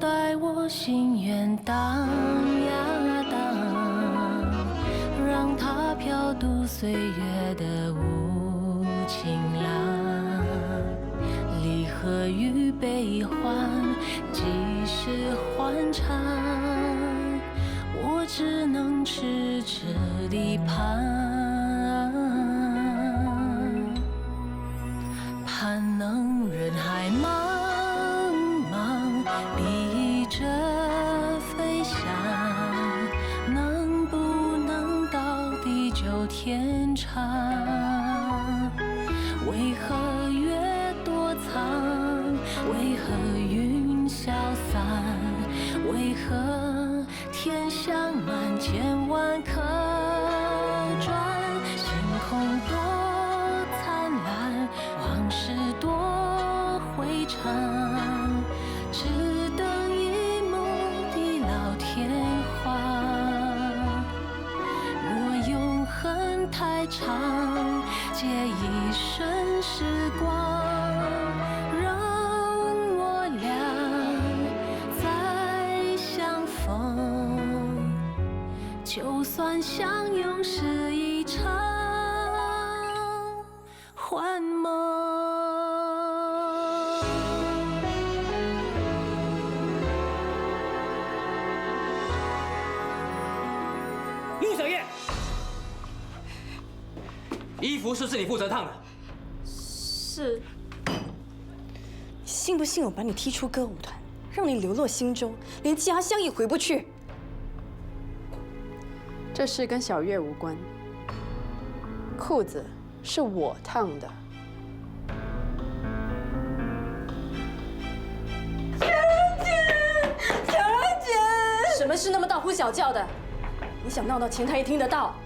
待我心愿荡呀荡，让它飘渡岁月的无情浪。离合与悲欢，几时欢畅？我只能痴痴地盼，盼能人海茫茫，逼着飞翔，能不能到地久天长？为何月躲藏？为何云消散？为何天象满千万可转？星空多灿烂，往事多回肠，只等一幕地老天荒。若永恒太长，借一生时光，让我俩再相逢。就算相拥是一场幻梦。陆小叶，衣服是不是你负责烫的？是。你信不信我把你踢出歌舞团，让你流落新州，连家乡也回不去？这事跟小月无关，裤子是我烫的。乔儿姐，什么事那么大呼小叫的？你想闹到前台也听得到。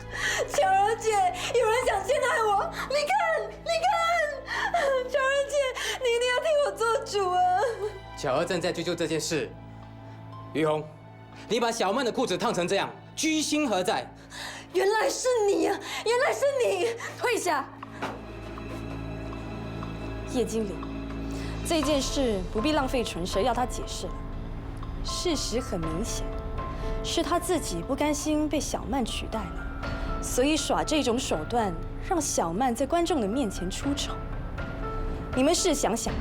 乔儿姐，有人想陷害我！你看，你看，乔儿姐，你一定要替我做主啊！巧儿正在追究这件事。于红，你把小曼的裤子烫成这样，居心何在？原来是你呀！原来是你！退下。叶经理，这件事不必浪费唇舌要他解释了。事实很明显，是他自己不甘心被小曼取代了，所以耍这种手段，让小曼在观众的面前出丑。你们试想想，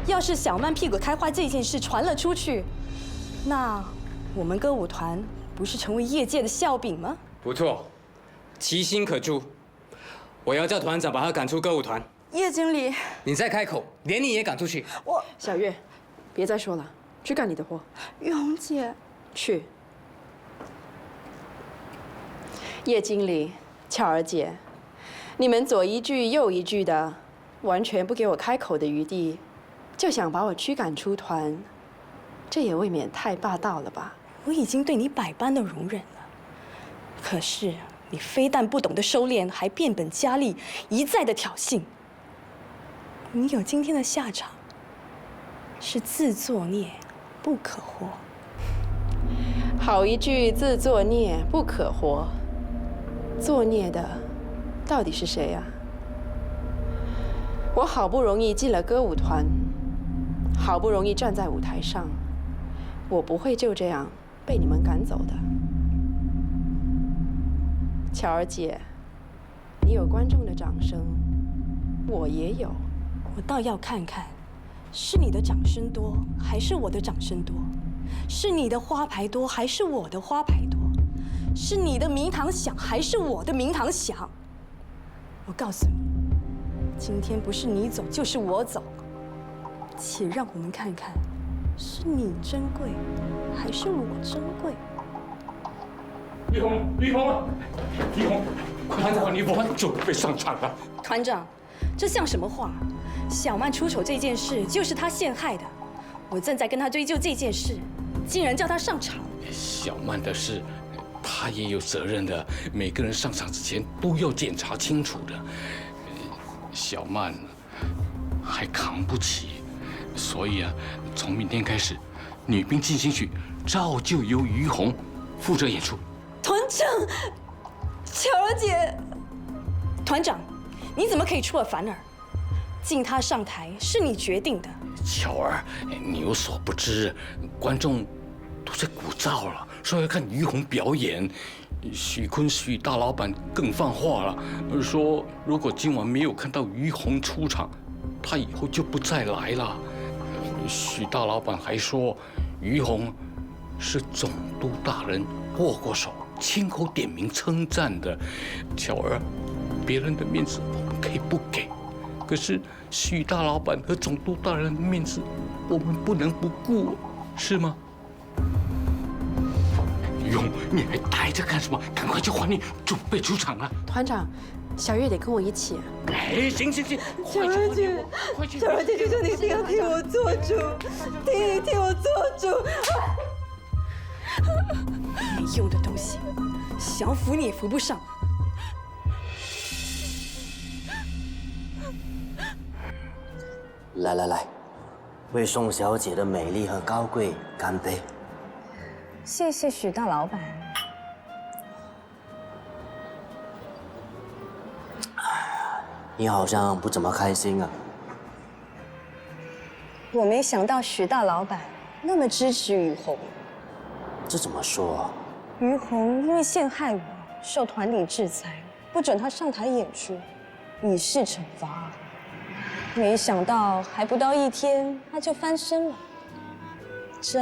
要是小曼屁股开花这件事传了出去，那我们歌舞团不是成为业界的笑柄吗？不错，其心可诛。我要叫团长把他赶出歌舞团。叶经理，你再开口，连你也赶出去。小月，别再说了，去干你的活。玉红姐，去。叶经理，巧儿姐，你们左一句右一句的，完全不给我开口的余地，就想把我驱赶出团，这也未免太霸道了吧？我已经对你百般的容忍了，可是你非但不懂得收敛，还变本加厉，一再的挑衅。你有今天的下场，是自作孽不可活。好一句自作孽不可活，作孽的到底是谁呀？我好不容易进了歌舞团，好不容易站在舞台上，我不会就这样被你们赶走的。巧儿姐，你有观众的掌声，我也有。我倒要看看，是你的掌声多，还是我的掌声多？是你的花牌多，还是我的花牌多？是你的名堂响，还是我的名堂响？我告诉你，今天不是你走，就是我走。且让我们看看，是你珍贵，还是我珍贵？于红，于红，于红，团长，你我准备上场了。团长，这像什么话？小曼出丑这件事就是他陷害的，我正在跟他追究这件事，竟然叫他上场。小曼的事，他也有责任的。每个人上场之前都要检查清楚的。小曼还扛不起，所以啊，从明天开始，女兵进行曲照旧由于红负责演出。团长，巧儿姐，团长，你怎么可以出尔反尔？敬他上台是你决定的。巧儿，你有所不知，观众都在鼓噪了，说要看于洪表演。许坤许大老板更放话了，说如果今晚没有看到于洪出场，他以后就不再来了。许大老板还说，于洪是总督大人握过手、亲口点名称赞的。巧儿，别人的面子我们可以不给，可是许大老板和总督大人的面子我们不能不顾，是吗？于洪，你还待着干什么？赶快去换衣，准备出场了。团长，小月得跟我一起。哎，行，巧儿姐，巧儿姐，求求你一定要替我做主，替我做主。没用的东西，想扶你也扶不上。来，为宋小姐的美丽和高贵干杯！谢谢许大老板。你好像不怎么开心啊。我没想到许大老板那么支持于洪。这怎么说啊？于洪因为陷害我，受团里制裁，不准他上台演出，以示惩罚。没想到还不到1天，他就翻身了。这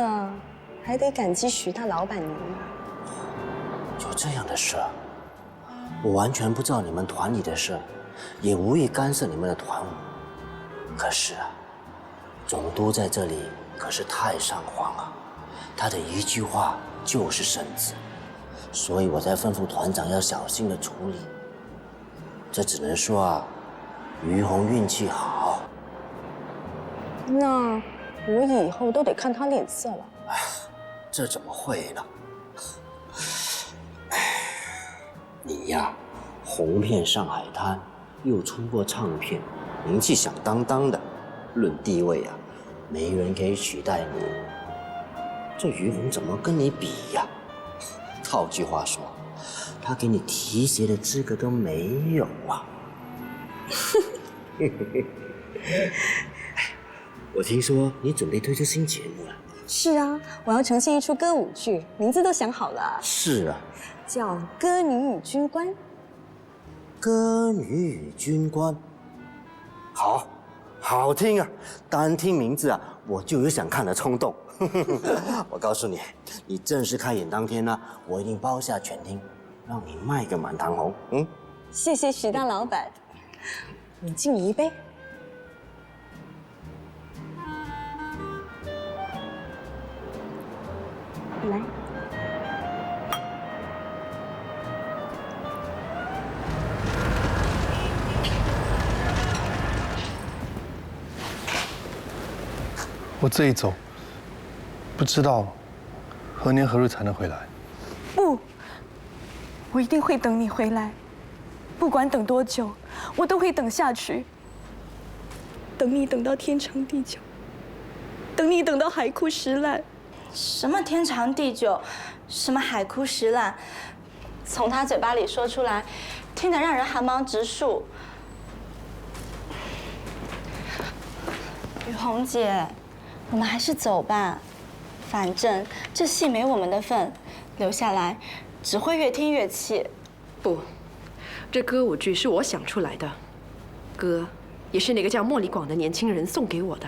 还得感激许大老板您啊。有这样的事，我完全不知道你们团里的事，也无意干涉你们的团务。可是啊，总督在这里可是太上皇啊，他的一句话就是圣旨，所以我才吩咐团长要小心的处理。这只能说啊，于洪运气好。那我以后都得看他脸色了。这怎么会呢？你呀，红遍上海滩，又出过唱片，名气响当当的，论地位啊，没人可以取代你。这于洪怎么跟你比呀？套句话说，他给你提鞋的资格都没有啊！我听说你准备推出新节目了。是啊，我要呈现一出歌舞剧，名字都想好了。是啊，叫《歌女与军官》。歌女与军官，好听啊！单听名字啊，我就有想看的冲动。我告诉你，你正式开演当天呢，我一定包下全厅，让你卖个满堂红。谢谢许大老板，我敬你一杯。来。我这一走，不知道何年何日才能回来。不，我一定会等你回来，不管等多久，我都会等下去。等你等到天长地久，等你等到海枯石烂。什么天长地久，什么海枯石烂，从他嘴巴里说出来，听得让人寒毛直竖。雨虹姐，我们还是走吧，反正这戏没我们的份，留下来只会越听越气。不，这歌舞剧是我想出来的，歌也是那个叫莫里广的年轻人送给我的，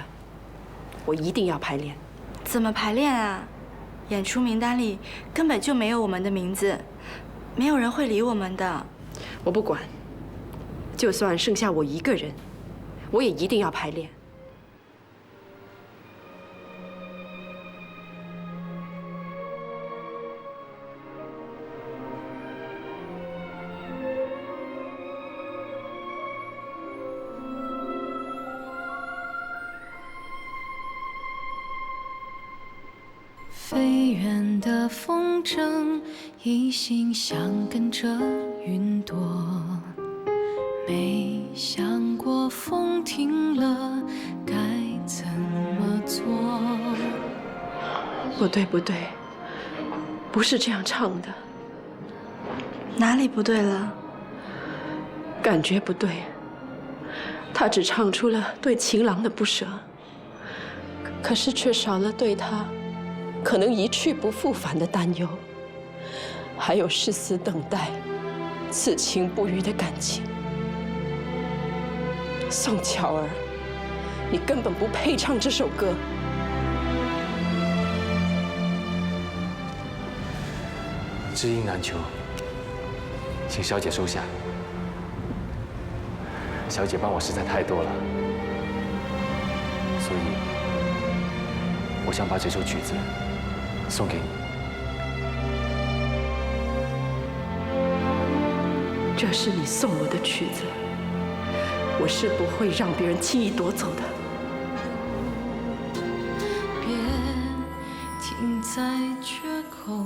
我一定要排练。怎么排练啊？演出名单里根本就没有我们的名字，没有人会理我们的。我不管，就算剩下我一个人，我也一定要排练。飞远的风筝，一心想跟着云朵，没想过风停了该怎么做。不对，不是这样唱的，哪里不对了？感觉不对。他只唱出了对情郎的不舍，可是却少了对他可能一去不复返的担忧，还有誓死等待、此情不渝的感情。宋巧儿，你根本不配唱这首歌。知音难求，请小姐收下。小姐帮我实在太多了，所以我想把这首曲子送给你。这是你送我的曲子，我是不会让别人轻易夺走的。别停在缺口。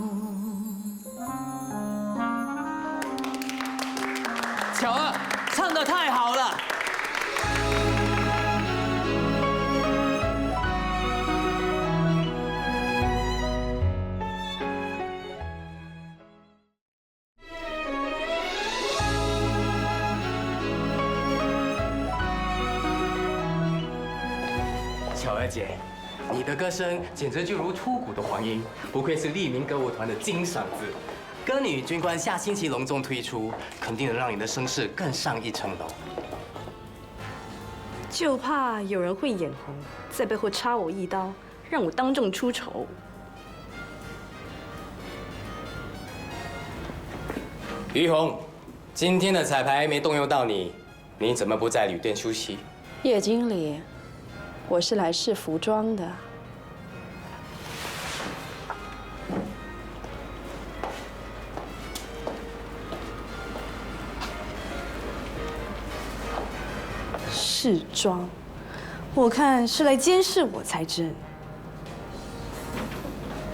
巧儿唱得太好了。巧儿姐，你的歌声简直就如出谷的黄莺，不愧是立民歌舞团的金嗓子。歌女军官下星期隆重推出，肯定能让你的声势更上一层楼。就怕有人会眼红，在背后插我一刀，让我当众出丑。于红，今天的彩排没动用到你，你怎么不在旅店休息？叶经理，我是来试服装的。试妆，我看是来监视我才真。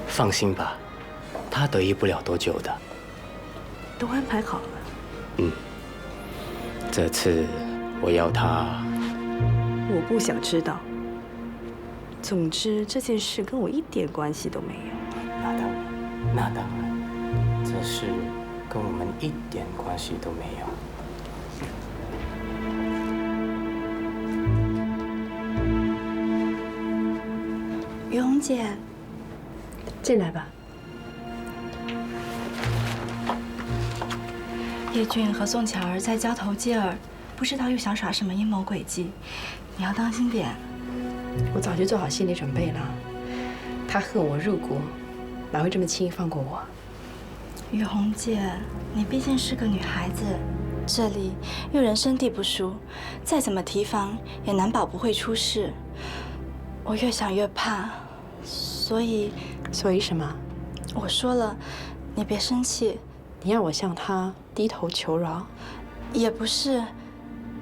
放心吧，他得意不了多久的。都安排好了。嗯，这次我要他。我不想知道。总之这件事跟我一点关系都没有。那当然，那当然，这事跟我们一点关系都没有。于红姐，进来吧。叶俊和宋巧儿在交头接耳，不知道又想耍什么阴谋诡计，你要当心点。我早就做好心理准备了。他恨我入骨，哪会这么轻易放过我？于红姐，你毕竟是个女孩子，这里又人生地不熟，再怎么提防也难保不会出事。我越想越怕，所以什么？我说了，你别生气。你要我向他低头求饶？也不是，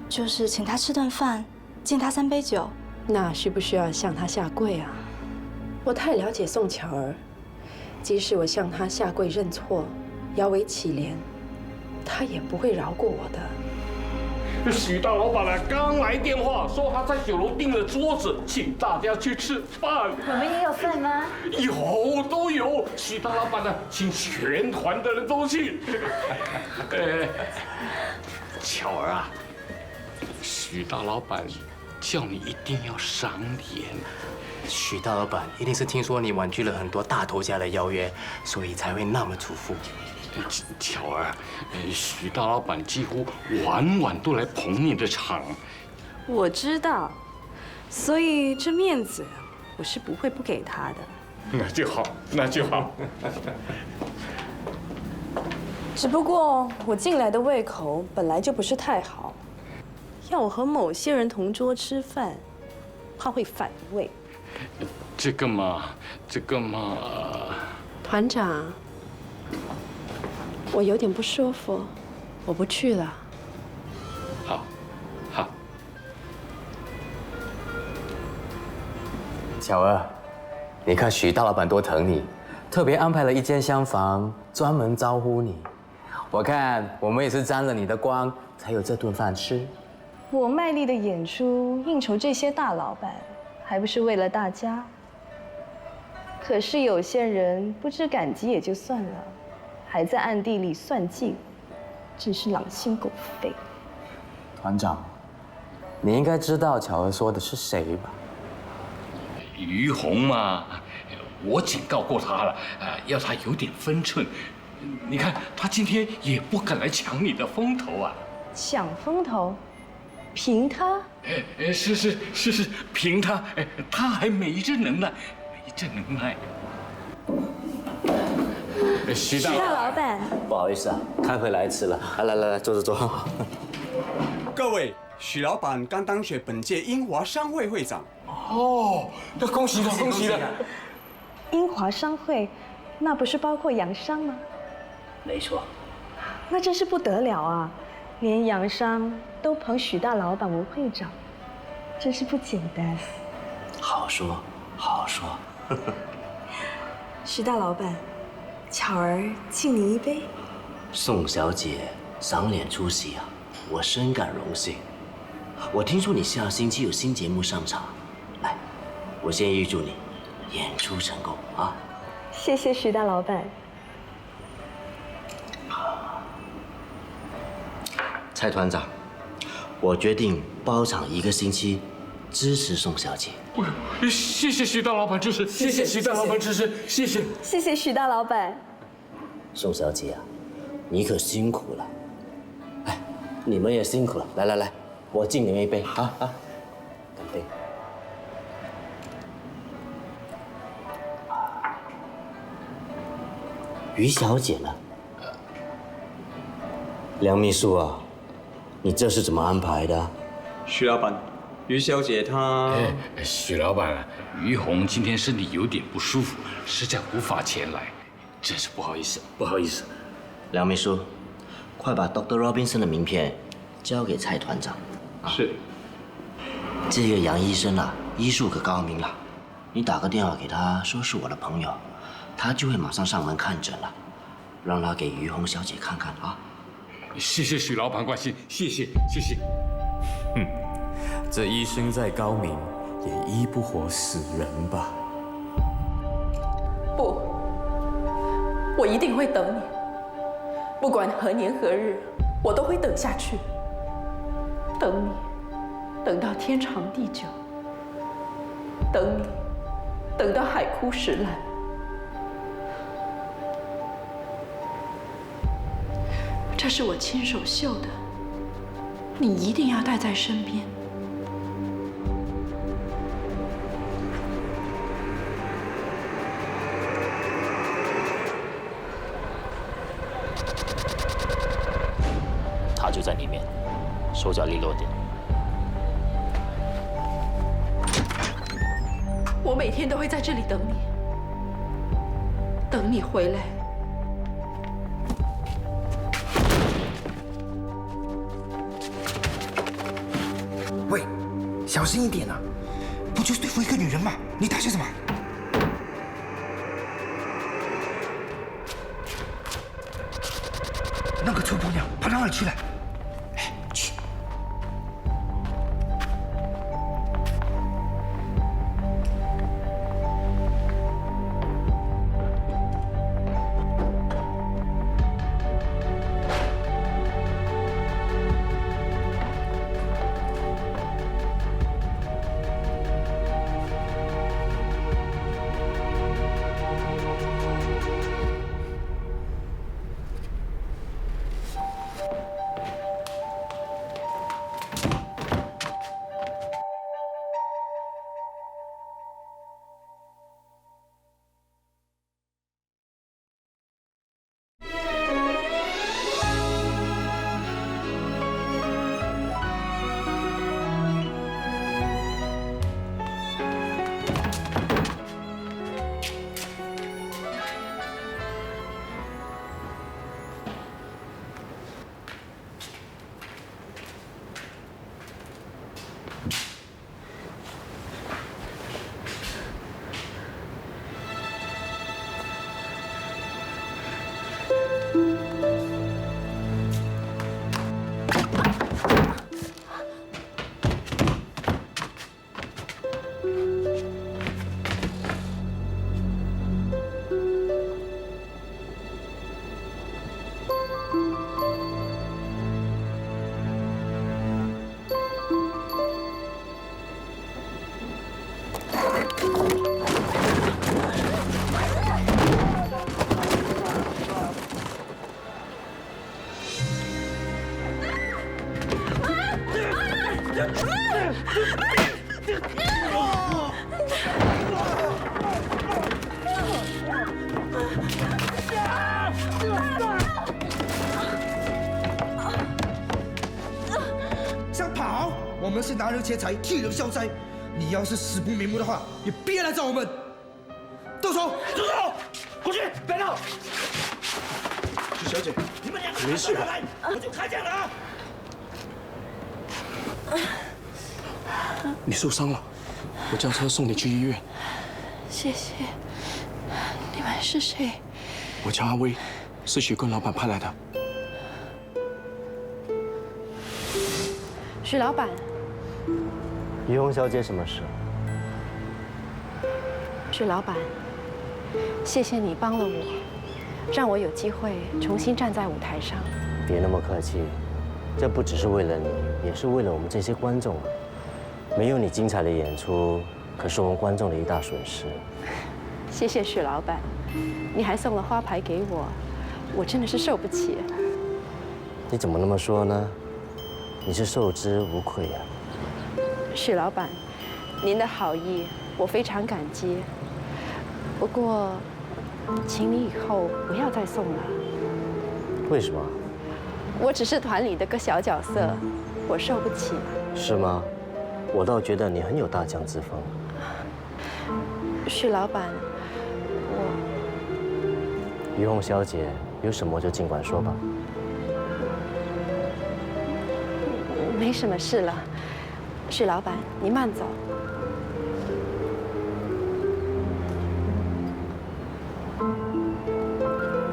就是请他吃顿饭，敬他3杯酒。那需不需要向他下跪啊？我太了解宋巧儿，即使我向他下跪认错，摇尾乞怜，他也不会饶过我的。许大老板刚来电话说他在酒楼订了桌子，请大家去吃饭。我们也有份吗？有，都有。许大老板请全团的人都去。巧儿啊，许大老板叫你一定要赏脸。许大老板一定是听说你婉拒了很多大头家的邀约，所以才会那么嘱咐。巧儿，许大老板几乎晚晚都来捧你的场。我知道，所以这面子我是不会不给他的。那就好，那就好。只不过我进来的胃口本来就不是太好，要我和某些人同桌吃饭，怕会反胃。这个嘛，团长，我有点不舒服，我不去了。好。巧儿，你看许大老板多疼你，特别安排了一间厢房，专门招呼你。我看我们也是沾了你的光，才有这顿饭吃。我卖力的演出，应酬这些大老板，还不是为了大家？可是有些人不知感激也就算了，还在暗地里算计我，真是狼心狗肺。团长，你应该知道巧儿说的是谁吧？于红嘛，我警告过他了，要他有点分寸。你看他今天也不敢来抢你的风头啊！抢风头，凭他？是，凭他，他还没这能耐，没这能耐。徐大老板，不好意思啊，开会来迟了。来，坐。各位，许老板刚当选本届英华商会会长。哦，那恭喜了！英华商会，那不是包括洋商吗？没错。那真是不得了啊！连洋商都捧许大老板为会长，真是不简单。好说。许大老板，巧儿敬您一杯。宋小姐赏脸出席啊，我深感荣幸。我听说你下星期有新节目上场，来，我先预祝你演出成功啊！谢谢许大老板。蔡团长，我决定包场1个星期，支持宋小姐。谢谢徐大老板支持，谢谢徐大老板支持，谢谢。谢谢许大老板。宋小姐啊，你可辛苦了。哎，你们也辛苦了。来，我敬你们一杯啊！干杯。于小姐呢？梁秘书啊，你这是怎么安排的？许老板，于小姐她……许老板，于红今天身体有点不舒服，实在无法前来，真是不好意思。梁秘书，快把 Dr. Robinson 的名片交给蔡团长。是。这个杨医生啊，医术可高明了。你打个电话给他，说是我的朋友，他就会马上上门看诊了。让他给于红小姐看看啊。谢谢许老板关心，谢谢。这医生再高明，也医不活死人吧？不，我一定会等你，不管何年何日，我都会等下去，等你，等到天长地久，等你，等到海枯石烂。这是我亲手绣的，你一定要带在身边。他就在里面，手脚利落点。我每天都会在这里等你，等你回来。喂，小心一点啊！不就是对付一个女人吗？你大声什么？那个臭婆娘跑到哪里去了？哎，去！们是拿人钱财替人消灾。你要是死不瞑目的话，也别来找我们。动手！住手！过去，别闹！许小姐，你们两个没事吧？我就开枪了啊！你受伤了，我叫车送你去医院。谢谢。你们是谁？我叫阿威，是许坤老板派来的。许老板，于红小姐，什么事？许老板，谢谢你帮了我，让我有机会重新站在舞台上。别那么客气，这不只是为了你，也是为了我们这些观众啊。没有你精彩的演出，可是我们观众的一大损失。谢谢许老板，你还送了花牌给我，我真的是受不起。你怎么那么说呢？你是受之无愧啊。许老板，您的好意我非常感激。不过，请你以后不要再送了。为什么？我只是团里的个小角色，我受不起。是吗？我倒觉得你很有大将之风。许老板，于红小姐，有什么就尽管说吧。没什么事了。许老板，您慢走。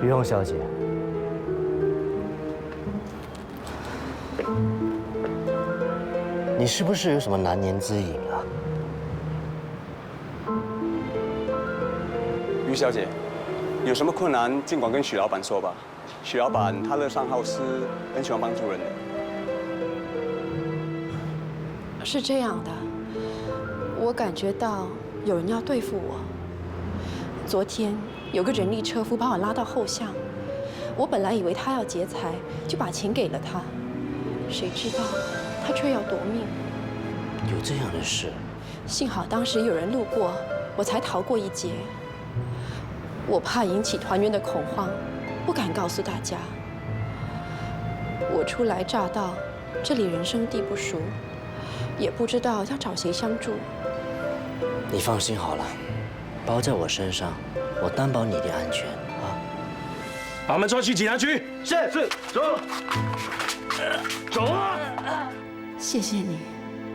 于红小姐，你是不是有什么难言之隐啊？于小姐，有什么困难尽管跟许老板说吧。许老板他乐善好施，很喜欢帮助人的。是这样的，我感觉到有人要对付我。昨天有个人力车夫把我拉到后巷，我本来以为他要劫财，就把钱给了他，谁知道他却要夺命。有这样的事？幸好当时有人路过，我才逃过一劫。我怕引起团员的恐慌，不敢告诉大家。我初来乍到，这里人生地不熟，也不知道要找谁相助。你放心好了，包在我身上，我担保你的安全啊！把他们抓去警察局。是，走。走啊！谢谢你，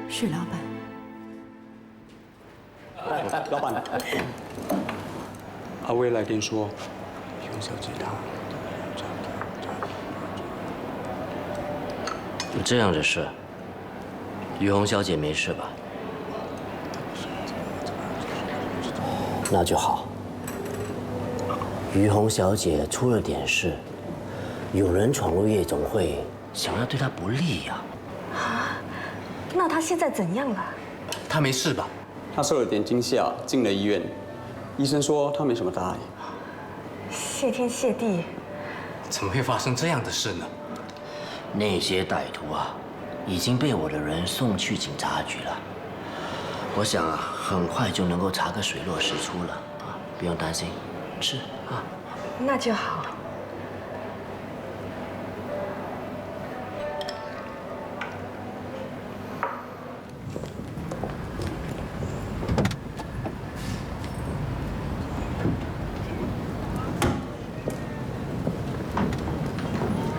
许老板。老板，阿威来电说，于红小姐她有这样的事？于红小姐没事吧？那就好。于红小姐出了点事，有人闯入夜总会，想要对她不利呀。啊，那她现在怎样了？他没事吧？她受了点惊吓，进了医院。医生说她没什么大碍。谢天谢地。怎么会发生这样的事呢？那些歹徒啊，已经被我的人送去警察局了。我想啊，很快就能够查个水落石出了啊，不用担心。吃啊。那就好。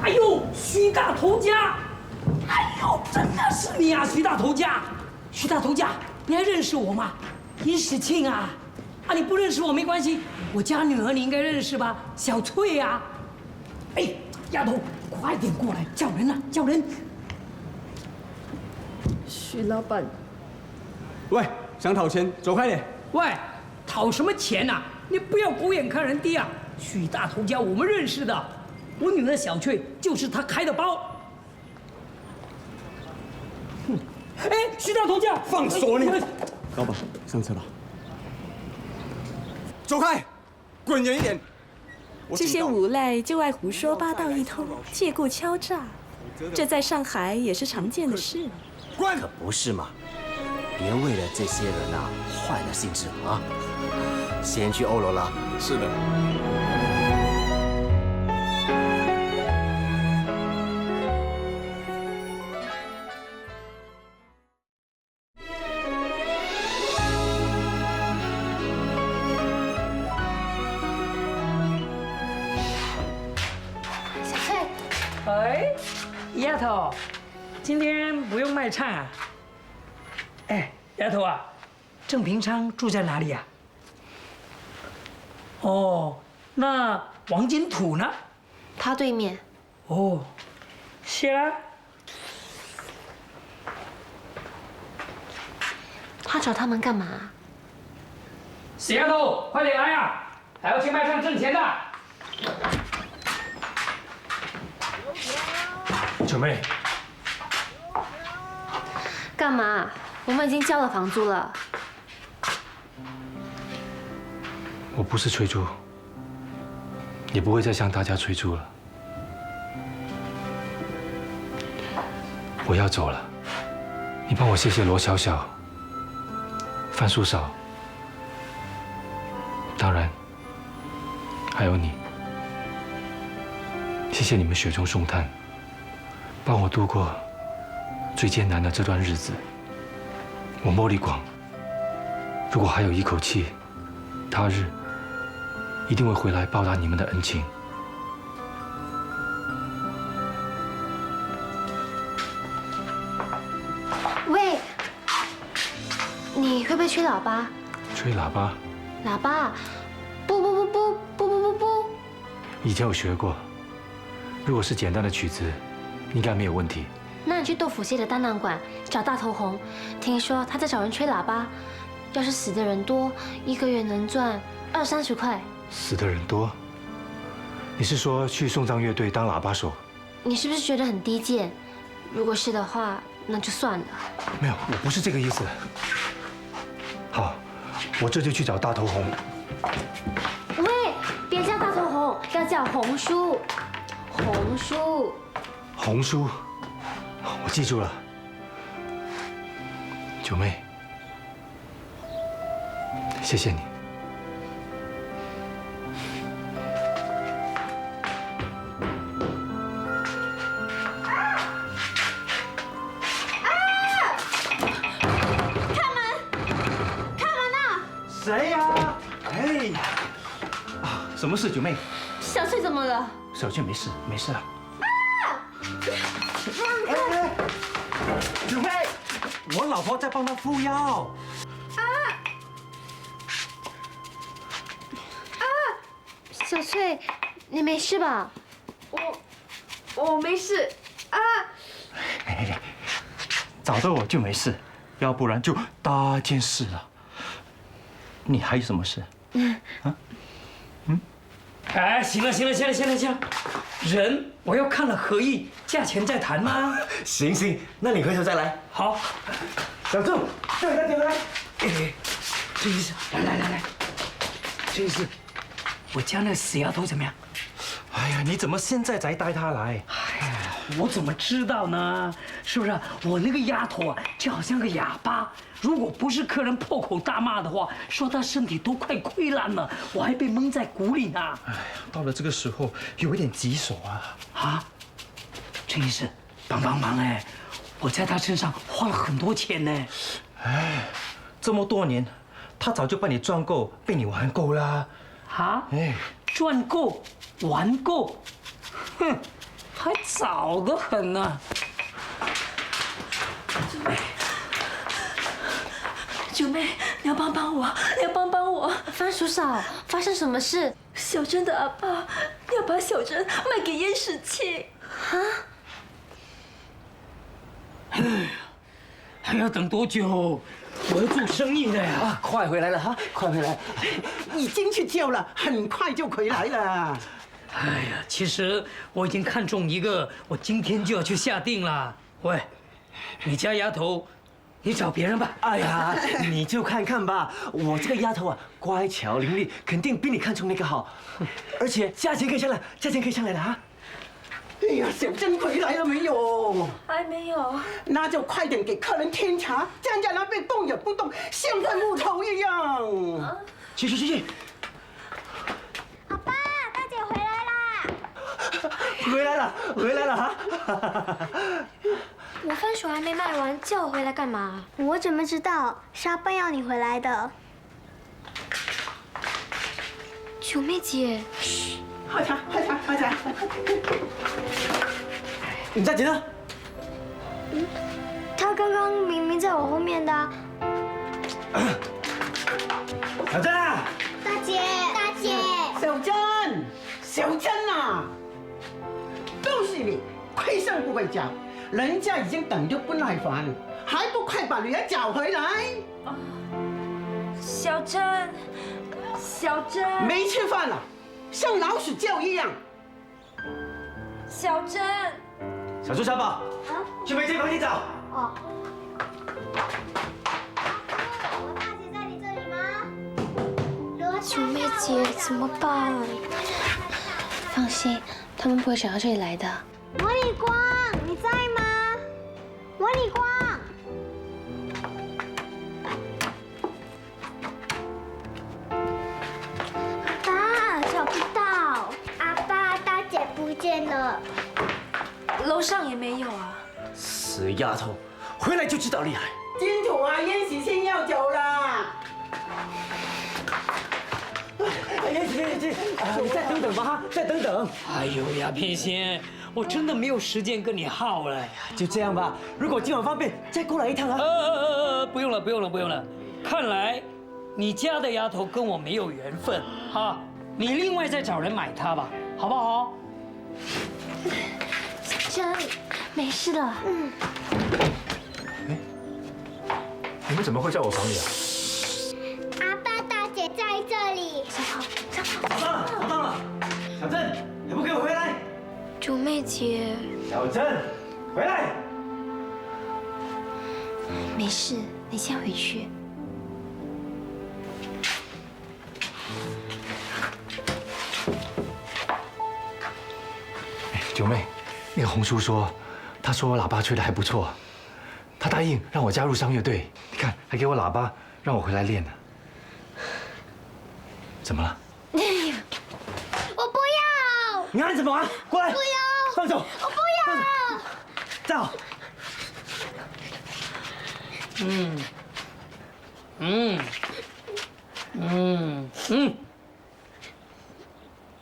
哎呦，徐大头家！哎呦，真的是你啊，徐大头家！徐大头家，你还认识我吗？殷世庆啊！啊，你不认识我没关系，我家女儿你应该认识吧？小翠啊！哎，丫头，快点过来，叫人啊，叫人！许老板，喂，想讨钱，走开点。喂，讨什么钱呐？你不要狗眼看人低啊！许大头家我们认识的，我女儿小翠就是他开的包。哎，徐大头家，放手你！老板，上车吧。走开，滚远一点！这些无赖就爱胡说八道一通，借故敲诈，这在上海也是常见的事。可不是嘛！别为了这些人啊坏了兴致啊！先去欧罗了。是的。丫头，今天不用卖唱啊。哎，丫头啊，郑平昌住在哪里呀？哦，那王金土呢？他对面。哦，是啊。他找他们干嘛？死丫头，快点来呀！还要去卖唱挣钱的。九妹，干嘛？我们已经交了房租了。我不是催租，也不会再向大家催租了。我要走了，你帮我谢谢罗小小、范叔嫂，当然还有你。谢谢你们雪中送炭，帮我度过最艰难的这段日子。我茉莉广，如果还有一口气，他日一定会回来报答你们的恩情。喂，你会不会吹喇叭？吹喇叭？喇叭，不不不不不不不不。以前有学过，如果是简单的曲子，应该没有问题。那你去豆腐蟹的单档馆找大头红，听说他在找人吹喇叭，要是死的人多，一个月能赚20-30块。死的人多？你是说去送葬乐队当喇叭手？你是不是觉得很低贱？如果是的话，那就算了。没有，我不是这个意思。好，我这就去找大头红。喂，别叫大头红，要叫红叔。红叔。红叔，我记住了。九妹，谢谢你。谁呀？哎呀，啊，什么事，九妹？小翠怎么了？小翠没事，没事了。哎，九妹，我老婆在帮她敷药。小翠，你没事吧？我没事啊。找到我就没事，要不然就大件事了。你还有什么事？哎，行了，人我要看了合意，价钱再谈嘛。行，那你回头再来。好，小郑，点来。哎，郑医师，来，郑医师，我家那个死丫头怎么样？哎呀，你怎么现在才带她来？哎呀，我怎么知道呢？是不是？我那个丫头啊，就好像个哑巴。如果不是客人破口大骂的话，说她身体都快溃烂了，我还被蒙在鼓里呢。哎呀，到了这个时候，有一点棘手啊！啊，郑医师，帮忙哎！我在她身上花了很多钱呢。哎，这么多年，她早就把你赚够，被你玩够啦。啊？哎，赚够，玩够，哼，还早得很呢。九妹，你要帮帮我，番薯嫂，发生什么事？小珍的阿爸要把小珍卖给燕世庆。啊？哎呀，还要等多久？我要做生意的呀！啊，快回来了哈，快回来！已经去叫了，很快就回来了。哎呀，其实我已经看中一个，我今天就要去下定了。喂，你家丫头。你找别人吧。哎呀，你就看看吧，我这个丫头啊，乖巧伶俐，肯定比你看中那个好，而且价钱可以上来了啊！哎呀，小珍回来了没有？还没有。那就快点给客人添茶，这样那边动也不动，像块木头一样。去。阿爸，大姐回来啦！回来了哈！我番薯还没卖完，叫我回来干嘛？我怎么知道？是阿爸要你回来的。九妹姐，喝茶。你大姐呢？他刚刚明明在我后面的。小珍啊！大姐，大姐，小珍，小珍啊！都是你，亏上不回家，人家已经等得不耐烦了，还不快把女儿找回来？小珍，小珍，没吃饭了，像老鼠叫一样。小珍，小猪小宝，去梅姐房间找。哦。我大姐在你这里吗？九妹姐怎么办？放心，他们不会想到这里来的。魔力光，你在吗？魔力光。爸，找不到。阿爸，大姐不见了。楼上也没有啊。死丫头，回来就知道厉害。金主啊，燕喜庆要走了。燕喜庆，你再等等吧哈，再等等。哎呦呀，偏心，我真的没有时间跟你耗了。就这样吧，如果今晚方便，再过来一趟啊。不用了，不用了，不用了。看来你家的丫头跟我没有缘分哈，你另外再找人买它吧，好不好？小珍，没事的。你们怎么会在我房里啊？阿爸，大姐在这里。找到了，找到了。小珍，还不给我回来？九妹姐。小珍，回来。没事，你先回去。九妹，那个红叔说，他说我喇叭吹得还不错，他答应让我加入商乐队，你看还给我喇叭，让我回来练呢。怎么了？我不要！你喊什么啊？过来！不要！放手！我不要！站好！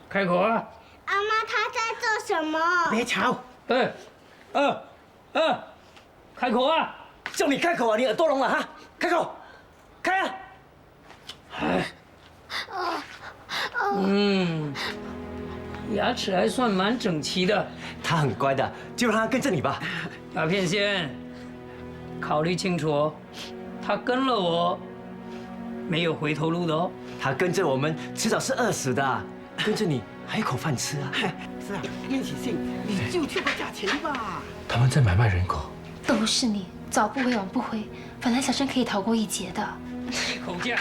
开口啊！阿妈，她在做什么？别吵！开口啊！叫你开口啊！你耳朵聋了哈？开口！开啊！牙齿还算蛮整齐的。他很乖的，就让他跟着你吧。鸦片仙，考虑清楚哦，他跟了我，没有回头路的哦。他跟着我们，迟早是饿死的。跟着你还有口饭吃啊！是啊，燕喜庆，你就出个价钱吧。他们在买卖人口。都是你，早不回晚不回，本来小珍可以逃过一劫的。口价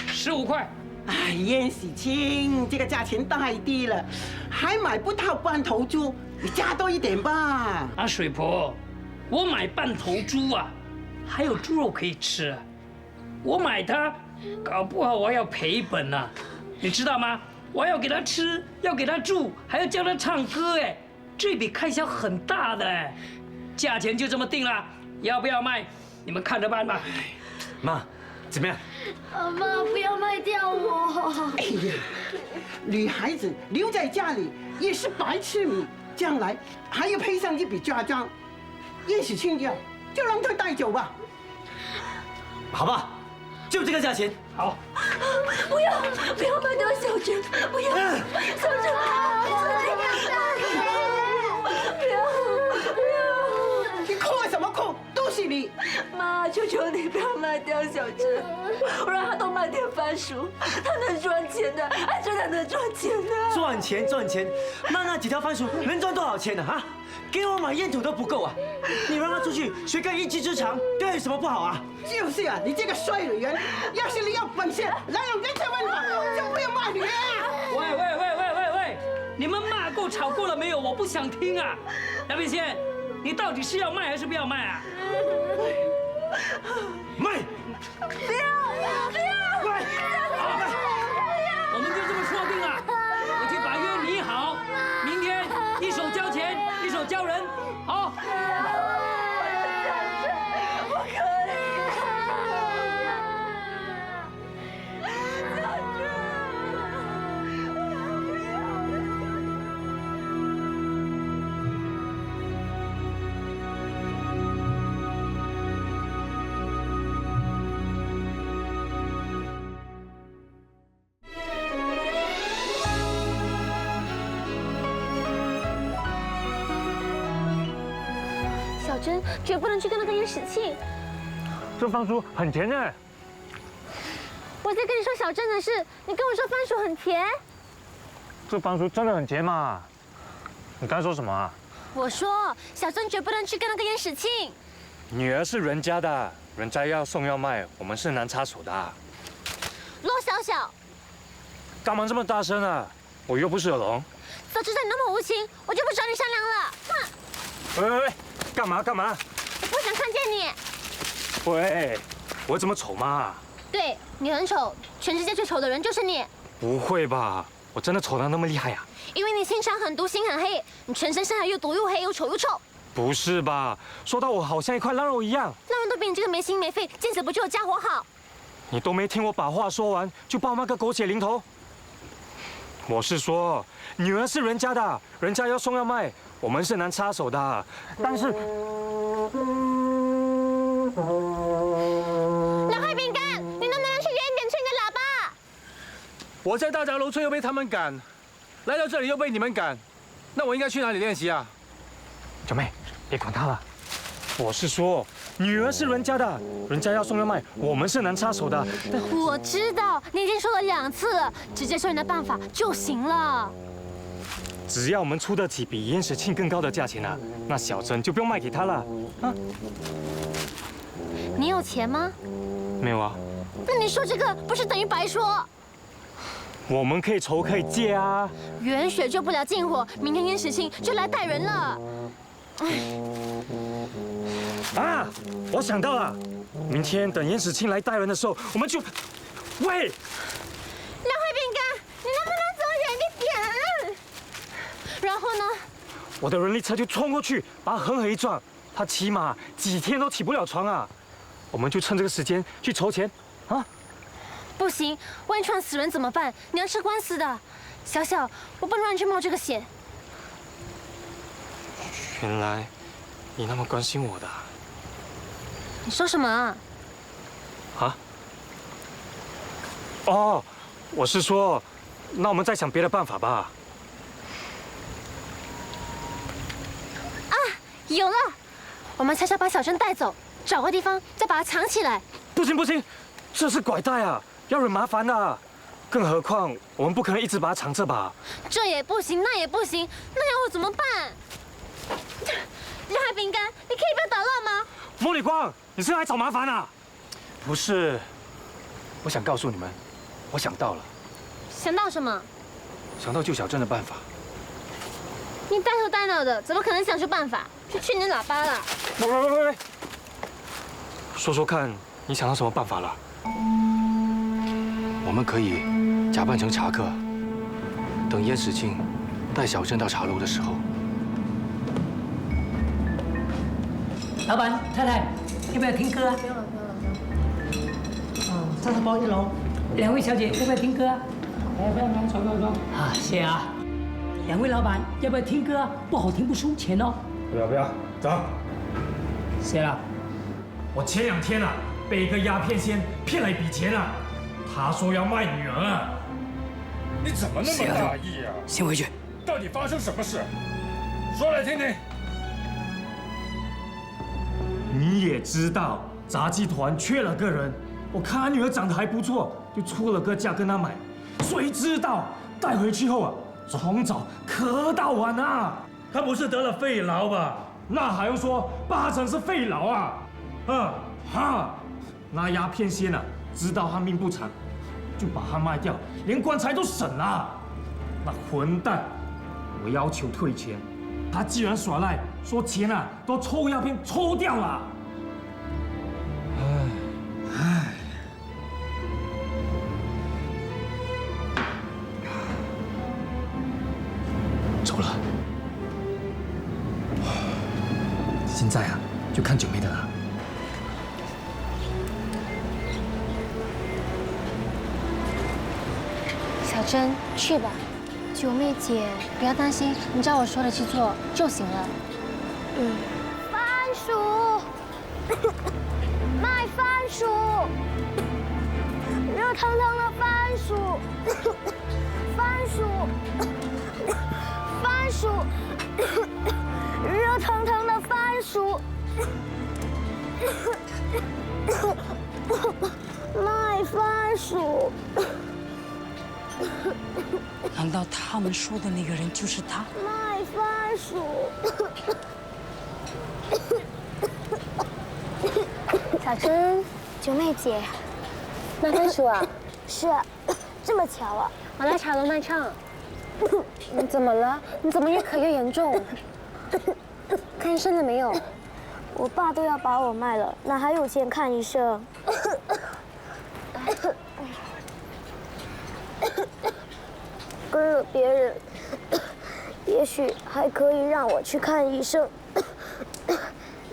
15块。哎，燕喜庆，这个价钱太低了，还买不到半头猪，你加多一点吧。啊，水婆，我买半头猪啊，还有猪肉可以吃啊。我买它，搞不好我要赔本啊，你知道吗？我要给它吃，要给它住，还要教它唱歌，哎，这笔开销很大的哎。价钱就这么定了，要不要卖？你们看着办吧。妈，怎么样？妈，不要卖掉我！哎呀，女孩子留在家里也是白吃米，将来还要赔上一笔嫁妆。燕喜庆家就让他带走吧。好吧，就这个价钱。好。不要卖掉小珍，不要，小珍，你哭什么哭？都是你！妈，求求你不要卖掉小珍，我让他多卖点番薯，他能赚钱的，还真的能赚钱的。赚钱，卖那几条番薯能赚多少钱呢？啊，给我买烟土都不够啊！你让他出去学个一技之长，对他有什么不好啊？就是啊，你这个衰女人，要是你有本事来有人才问法，就不要骂女人啊！喂，你们骂够吵够了没有？我不想听啊！鸦片仙，你到底是要卖还是不要卖啊？卖！不要！快！我们就这么说定了，我去把约拟好，明天一手交钱，一手交人，好。珍绝不能去跟那个燕史庆。这番薯很甜呢。我在跟你说小珍的事，你跟我说番薯很甜。这番薯真的很甜嘛？你刚才说什么啊？我说小珍绝不能去跟那个燕史庆。女儿是人家的，人家要送要卖，我们是难插手的。罗小小，干嘛这么大声啊？我又不是耳聋。早知道你那么无情，我就不找你商量了。哼！喂，干嘛干嘛？我不想看见你。喂，我怎么丑吗？对你很丑，全世界最丑的人就是你。不会吧？我真的丑到那么厉害呀？因为你心肠很毒，心很黑，你全身上下又毒又黑又丑又臭。不是吧？说到我好像一块烂肉一样。烂人都比你这个没心没肺、见死不救的家伙好。你都没听我把话说完，就爆那个狗血淋头。我是说，女儿是人家的，人家要送要卖，我们是难插手的。但是，老坏饼干，你能不能去远一点吹你的喇叭？我在大闸楼吹又被他们赶，来到这里又被你们赶，那我应该去哪里练习啊？九妹，别管他了。我是说，女儿是人家的，人家要送要卖，我们是难插手的。我知道，你已经说了2次了，直接收你的办法就行了。只要我们出得起比燕史庆更高的价钱啊，那小珍就不用卖给他了。啊？你有钱吗？没有啊。那你说这个不是等于白说？我们可以筹可以借啊。远水救不了近火，明天燕史庆就来带人了。啊！我想到了，明天等燕史庆来带人的时候，我们就……喂，两块饼干，你能不能走远一点？然后呢？我的人力车就冲过去，把他狠狠一撞，他起码几天都起不了床啊！我们就趁这个时间去筹钱，啊！不行，万一撞死人怎么办？你要吃官司的。小小，我不能让你去冒这个险。原来你那么关心我的。你说什么啊？啊？哦，我是说，那我们再想别的办法吧。啊，有了！我们悄悄把小珍带走，找个地方再把她藏起来。不行不行，这是拐带啊，要惹麻烦的。更何况我们不可能一直把它藏着吧？这也不行，那也不行，那要我怎么办？热海饼干，你可以不要捣乱吗？茉莉光，你是来找麻烦啊？不是，我想告诉你们，我想到了。想到什么？想到救小珍的办法。你呆头呆脑的，怎么可能想出办法？去吹你的喇叭了！喂！说说看，你想到什么办法了？我们可以假扮成茶客，等燕史庆带小珍到茶楼的时候。老板、太太，要不要听歌啊？不用了。叉烧包1楼。2位小姐，要不要听歌啊？来，走。好，谢啊。2位老板，要不要听歌啊？不好听不收钱哦。不要，走。谢了。我前2天啊，被一个鸦片仙骗了一笔钱啊，他说要卖女儿啊。你怎么那么大意啊？先回去。到底发生什么事？说来听听。你也知道，杂技团缺了个人，我看他女儿长得还不错，就出了个价跟他买。谁知道带回去后啊，从早咳到晚啊！他不是得了肺痨吧？那还用说8成是肺痨啊！那鸦片仙啊，知道他命不长，就把他卖掉，连棺材都省了。那混蛋，我要求退钱。他既然耍赖，说钱啊都抽鸦片抽掉了。走了。现在啊，就看九妹的了。小珍，去吧。九妹姐，不要担心，你照我说的去做就行了。番薯，卖番薯，热腾腾的番薯，番薯，热腾腾的番薯，麦番薯。难道他们说的那个人就是他？麦番薯。小珍，九妹姐，麦番薯啊？是啊，这么巧啊！我来茶楼卖唱。你怎么了？你怎么越咳越严重？看医生了没有？我爸都要把我卖了，哪还有钱看医生？跟了别人，也许还可以让我去看医生，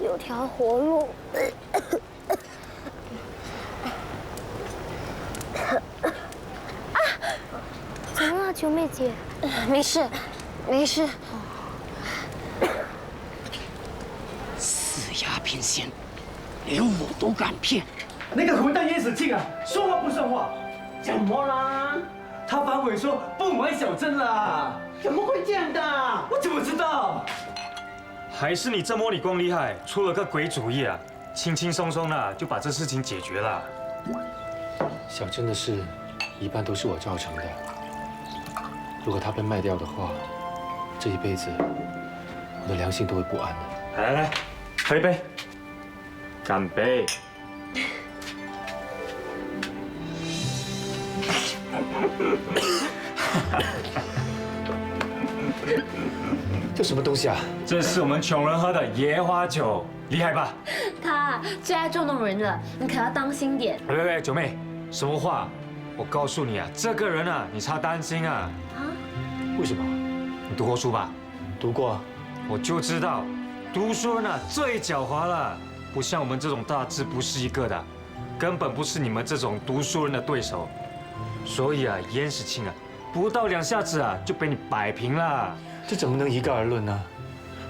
有条活路。啊！怎么了，九妹姐？没事，没事。四鸦翩跹，连我都敢骗。那个混蛋燕子庆啊，说话不算话。怎么啦？他反悔说不买小珍啦。怎么会这样的？我怎么知道？还是你这魔女光厉害，出了个鬼主意啊，轻轻松松的就把这事情解决了。小珍的事，一半都是我造成的。如果她被卖掉的话，这一辈子我的良心都会不安的。来来来，喝一杯，干杯！这什么东西啊？这是我们穷人喝的野花酒，厉害吧？他最爱捉弄人了，你可要当心点。喂，九妹，什么话？我告诉你啊，这个人啊，你差担心啊。啊？为什么？你读过书吧？读过。我就知道，读书人啊最狡猾了，不像我们这种大字不是一个的，根本不是你们这种读书人的对手。所以啊，燕时清啊，不到2下子啊就被你摆平了。这怎么能一概而论呢？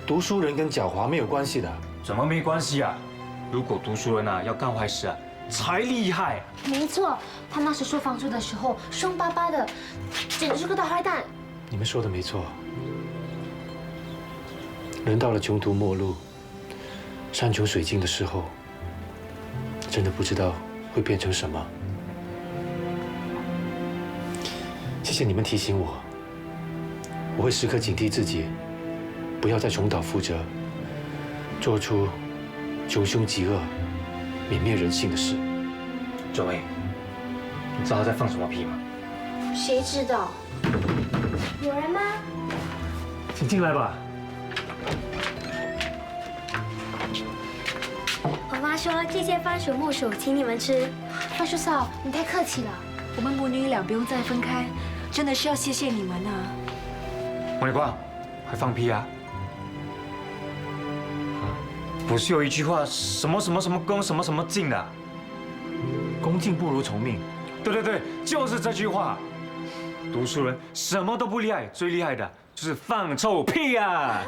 读书人跟狡猾没有关系的。怎么没关系啊？如果读书人啊要干坏事啊，才厉害。没错，他那时收房租的时候凶巴巴的，简直是个大坏蛋。你们说的没错，人到了穷途末路、山穷水尽的时候，真的不知道会变成什么。谢谢你们提醒我，我会时刻警惕自己，不要再重蹈覆辙，做出穷凶极恶、泯灭人性的事。九妹，你知道他在放什么屁吗？谁知道？有人吗？请进来吧。我妈说这些番薯木薯请你们吃。番薯嫂，你太客气了。我们母女俩不用再分开，真的是要谢谢你们啊！王立光，还放屁啊？不是有一句话，什么什么什么恭，什么什么敬的？恭敬不如从命。对，就是这句话。读书人什么都不厉害，最厉害的就是放臭屁啊！